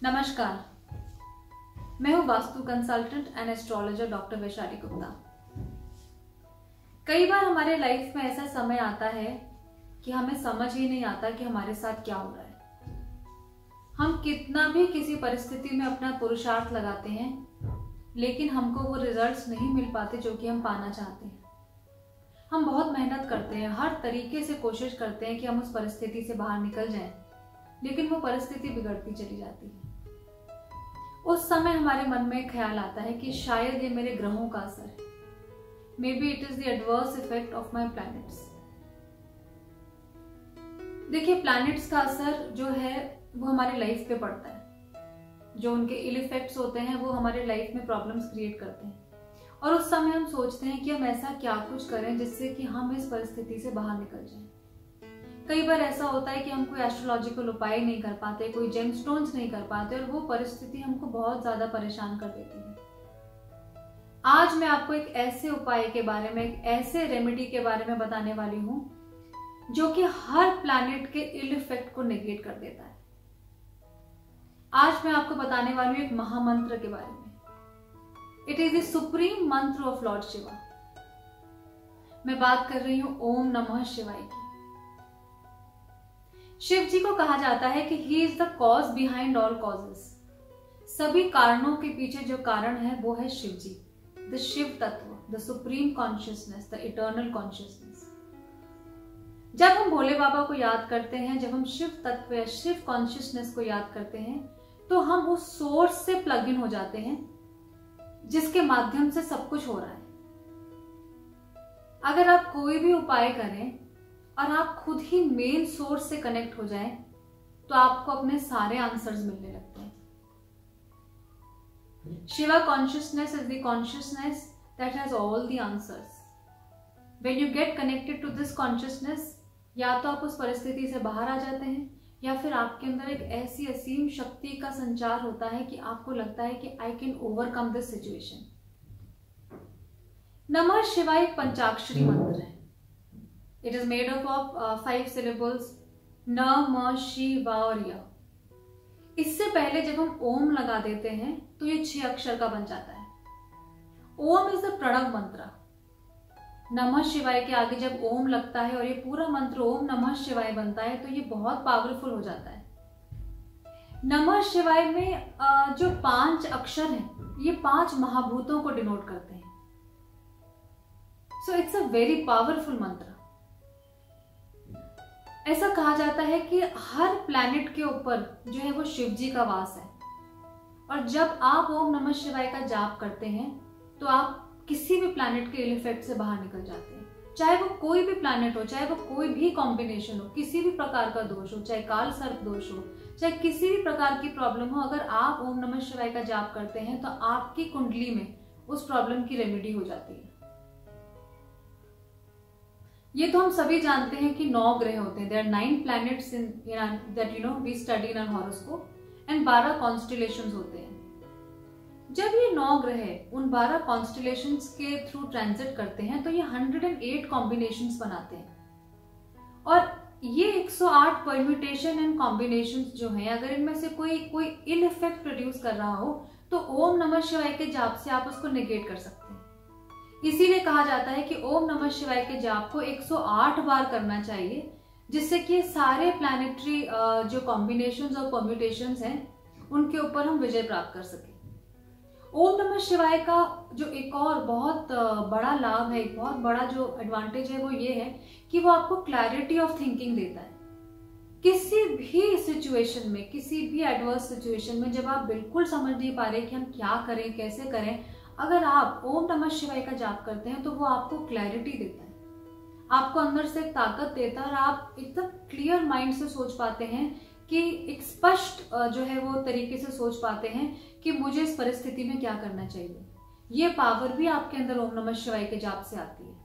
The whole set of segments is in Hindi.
नमस्कार, मैं हूँ vastu consultant and astrologer doctor Vaishali Gupta. कई बार हमारे लाइफ में ऐसा समय आता है कि हमें समझ ही नहीं आता कि हमारे साथ क्या हो रहा है। हम कितना भी किसी परिस्थिति में अपना पुरुषार्थ लगाते हैं, लेकिन हमको वो रिजल्ट्स नहीं मिल पाते जो कि हम पाना चाहते हैं। हम बहुत मेहनत करते हैं, हर तरीके से कोशिश करते हैं कि हम उस परिस्थिति से बाहर निकल जाएं, लेकिन वो परिस्थिति बिगड़ती चली जाती है। उस समय हमारे मन में ख्याल आता है कि शायद ये मेरे ग्रहों का असर है। May be it is the adverse effect of my planets. देखिए, प्लैनेट्स का असर जो है वो हमारी लाइफ पे पड़ता है। जो उनके इल इफेक्ट्स होते हैं वो हमारे लाइफ में प्रॉब्लम्स क्रिएट करते हैं, और उस समय हम सोचते हैं कि हम ऐसा क्या कुछ करें जिससे कि हम इस परिस्थिति से बाहर निकल जाएं। कई बार ऐसा होता है कि हम कोई एस्ट्रोलॉजिकल उपाय नहीं कर पाते, कोई जेमस्टोन्स नहीं कर पाते, और वो परिस्थिति हमको बहुत ज्यादा परेशान कर देती है। आज मैं आपको एक ऐसे उपाय के बारे में, एक ऐसे रेमेडी के बारे में बताने वाली हूं जो कि हर प्लैनेट के इल इफेक्ट को नेगेट कर देता है। आज मैं आपको बताने वाली हूं एक महामंत्र के बारे में। इट इज द सुप्रीम मंत्र ऑफ लॉर्ड शिवा। मैं बात कर रही हूं ओम नमः शिवाय की। शिव जी को कहा जाता है कि he is the cause behind all causes. सभी कारणों के पीछे जो कारण है वो है शिव जी, द शिव तत्व, the supreme consciousness, the eternal consciousness. जब हम भोले बाबा को याद करते हैं, जब हम शिव तत्व या शिव कॉन्शियसनेस को याद करते हैं, तो हम उस सोर्स से प्लग इन हो जाते हैं जिसके माध्यम से सब कुछ हो रहा है। अगर आप कोई भी उपाय करें और आप खुद ही मेन सोर्स से कनेक्ट हो जाएं, तो आपको अपने सारे आंसर्स मिलने लगते हैं। Shiva consciousness is the consciousness that has all the answers. When you get connected to this consciousness, या तो आप उस परिस्थिति से बाहर आ जाते हैं, या फिर आपके अंदर एक ऐसी असीम शक्ति का संचार होता है कि आपको लगता है कि I can overcome this situation. नमः शिवाय एक पंचाक्षरी मंत्र है। It is made up of 5 syllables, न, म, शि, वा और य। इससे पहले जब हम ओम लगा देते हैं तो ये 6 अक्षर का बन जाता है। ओम इज द प्रणव मंत्र। नमः शिवाय के आगे जब ओम लगता है और ये पूरा मंत्र ओम नमः शिवाय बनता है, तो ये बहुत पावरफुल हो जाता है। नमः शिवाय में जो 5 अक्षर हैं, ये 5 महाभूतों को डिनोट करते हैं। So it's a very powerful मंत्र। ऐसा कहा जाता है कि हर प्लैनेट के ऊपर जो है वो शिव जी का वास है, और जब आप ओम नमः शिवाय का जाप करते हैं तो आप किसी भी प्लैनेट के इल इफेक्ट से बाहर निकल जाते हैं। चाहे वो कोई भी प्लैनेट हो, चाहे वो कोई भी कॉम्बिनेशन हो, किसी भी प्रकार का दोष हो, चाहे काल सर्प दोष हो, चाहे किसी भी प्रकार की प्रॉब्लम हो, अगर आप ओम नमः शिवाय का जाप करते हैं तो आपकी कुंडली में उस प्रॉब्लम की रेमेडी हो जाती है। ये तो हम सभी जानते हैं कि 9 ग्रह होते हैं। There are 9 planets in that you know we study in our horoscope, and 12 constellations होते हैं। जब ये 9 ग्रह उन 12 कॉन्स्टेलेशंस के थ्रू ट्रांजिट करते हैं तो ये 108 कॉम्बिनेशंस बनाते हैं, और ये 108 परम्यूटेशन एंड कॉम्बिनेशंस जो हैं, अगर इनमें से कोई इल इफेक्ट प्रोड्यूस कर रहा हो तो ओम नमः शिवाय के जाप से आप उसको नेगेट कर सकते हैं। इसीलिए कहा जाता है कि ओम नमः शिवाय के जाप को 108 बार करना चाहिए, जिससे कि सारे प्लैनेटरी जो कॉम्बिनेशंस और परम्यूटेशंस हैं उनके ऊपर हम विजय प्राप्त कर सकें। ओम नमः शिवाय का जो एक और बहुत बड़ा लाभ है, एक बहुत बड़ा जो एडवांटेज है, वो ये है कि वो आपको क्लैरिटी ऑफ थिंकिंग देता है। किसी भी सिचुएशन में, किसी भी एडवर्स सिचुएशन में जब आप बिल्कुल समझ नहीं पा रहे कि हम क्या करें, कैसे करें, अगर आप ओम नमः शिवाय का जाप करते हैं तो वो आपको क्लैरिटी देता है, आपको अंदर से एक ताकत देता है, और आप एकदम क्लियर माइंड से सोच पाते हैं कि एक स्पष्ट जो है वो तरीके से सोच पाते हैं कि मुझे इस परिस्थिति में क्या करना चाहिए। ये पावर भी आपके अंदर ओम नमः शिवाय के जाप से आती है।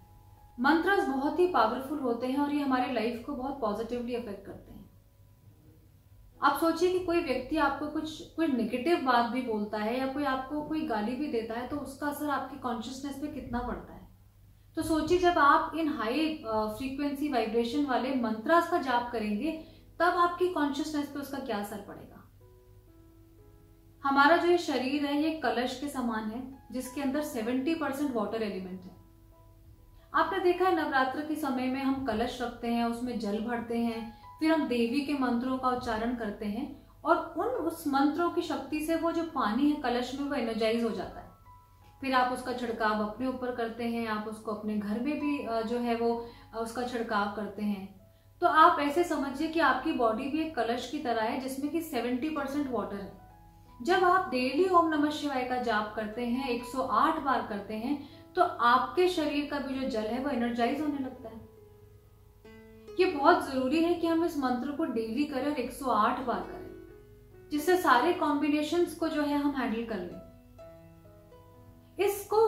मंत्रस बहुत ही पावरफुल होते हैं और ये हमारे लाइफ को बहुत पॉजिटिवली अफेक्ट करते हैं। आप सोचिए कि कोई व्यक्ति आपको कोई नेगेटिव बात भी बोलता है, या कोई आपको कोई गाली भी देता है, तो उसका असर आपकी कॉन्शियसनेस पे कितना पड़ता है। तो सोचिए जब आप इन हाई फ्रीक्वेंसी वाइब्रेशन वाले मंत्रास का जाप करेंगे, तब आपकी कॉन्शियसनेस पे उसका क्या असर पड़ेगा। हमारा जो ये शरीर है ये कलश के समान है जिसके अंदर 70% वाटर एलिमेंट है। आपने देखा है नवरात्र के समय में हम कलश रखते हैं, उसमें जल भरते हैं, फिर हम देवी के मंत्रों का उच्चारण करते हैं और उस मंत्रों की शक्ति से वो जो पानी है कलश में वो एनर्जाइज हो जाता है। फिर आप उसका छिड़काव अपने ऊपर करते हैं, आप उसको अपने घर में भी जो है वो उसका छिड़काव करते हैं। तो आप ऐसे समझिए कि आपकी बॉडी भी एक कलश की तरह है जिसमें कि 70% वाटर है। जब आप डेली ओम नमः शिवाय का जाप करते हैं, 108 बार करते हैं, तो आपके शरीर का भी जो जल है वो एनर्जाइज होने लगता है। ये बहुत जरूरी है कि हम इस मंत्र को डेली करें और 108 बार करें, जिससे सारे कॉम्बिनेशंस को जो है हम हैंडल कर लें। इसको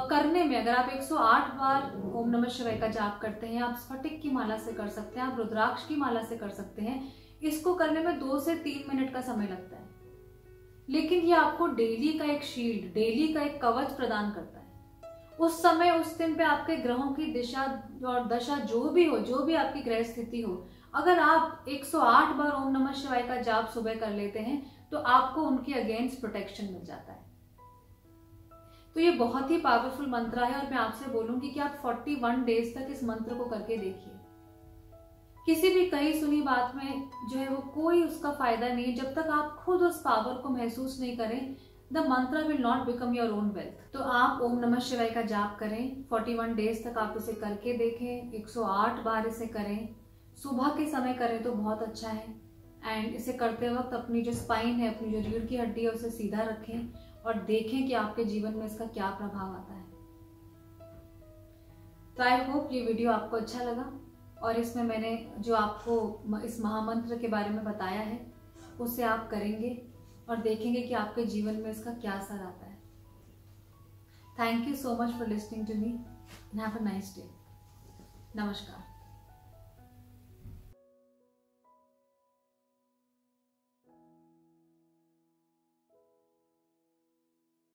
करने में अगर आप 108 बार ओम नमः शिवाय का जाप करते हैं, आप स्फटिक की माला से कर सकते हैं, आप रुद्राक्ष की माला से कर सकते हैं। इसको करने में 2 से 3 मिनट का समय लगता है, लेकिन ये आपको डेली का एक शील्ड, डेली का एक कवच प्रदान करता है। उस समय उस दिन पे आपके ग्रहों की दिशा और दशा जो भी हो, जो भी आपकी ग्रह स्थिति हो, अगर आप 108 बार ओम नमः शिवाय का जाप सुबह कर लेते हैं तो आपको उनके अगेंस्ट प्रोटेक्शन मिल जाता है। तो ये बहुत ही पावरफुल मंत्र है और मैं आपसे बोलूंगी कि आप 41 डेज तक इस मंत्र को करके देखिए। किसी भी कही सुनी बात में जो है वो कोई उसका फायदा नहीं है जब तक आप खुद उस पावर को महसूस नहीं करें। द मंत्र will not become your own wealth. तो आप ओम नमः शिवाय का जाप करें, 41 डेज तक आप इसे करके देखें, 108 बार इसे करें, सुबह के समय करें तो बहुत अच्छा है। एंड इसे करते वक्त अपनी जो स्पाइन है, अपनी जो रीढ़ की हड्डी है उसे सीधा रखें और देखें कि आपके जीवन में इसका क्या प्रभाव आता है। तो आई होप ये वीडियो आपको अच्छा लगा और इसमें मैंने जो आपको इस महामंत्र के बारे में बताया है उसे आप करेंगे और देखेंगे कि आपके जीवन में इसका क्या असर आता है। Thank you so much for listening to me and have a nice day. नमस्कार।